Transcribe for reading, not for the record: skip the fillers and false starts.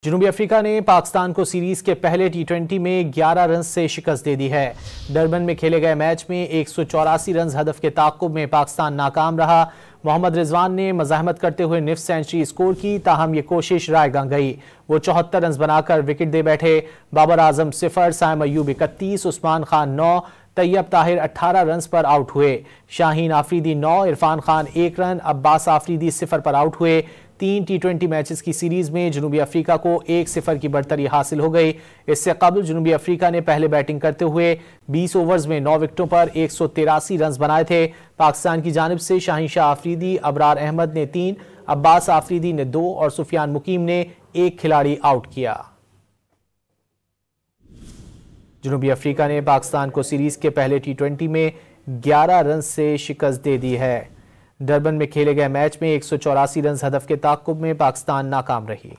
जनूबी अफ्रीका ने पाकिस्तान को सीरीज के पहले टी20 में 11 रन से शिकस्त दे दी है। डरबन में खेले गए मैच में 184 रन हदफ के ताक़ुब में पाकिस्तान नाकाम रहा। मोहम्मद रिजवान ने मज़ाहमत करते हुए निफ सेंचुरी स्कोर की, ताहम ये कोशिश रायगा गई। वो 74 रन बनाकर विकेट दे बैठे। बाबर आजम 0, साइम अयूब 31, उस्मान खान 9, तैयब ताहिर 18 रन पर आउट हुए। शाहीन आफरीदी 9, इरफान खान 1 रन, अब्बास आफरीदी 0 पर आउट हुए। 3 टी20 मैचेस की सीरीज में जनूबी अफ्रीका को 1-0 की बढ़तरी हासिल हो गई। इससे कबल जनूबी अफ्रीका ने पहले बैटिंग करते हुए 20 ओवर्स में 9 विकेटों पर 183 रन बनाए थे। पाकिस्तान की जानिब से शाहीन शाह आफरीदी, अबरार अहमद ने 3, अब्बास आफरीदी ने 2 और सुफियान मुकीम ने 1 खिलाड़ी आउट किया। जनूबी अफ्रीका ने पाकिस्तान को सीरीज के पहले टी20 में 11 रन से शिकस्त दे दी है। डरबन में खेले गए मैच में 184 रन हदफ के ताक़ुब में पाकिस्तान नाकाम रही।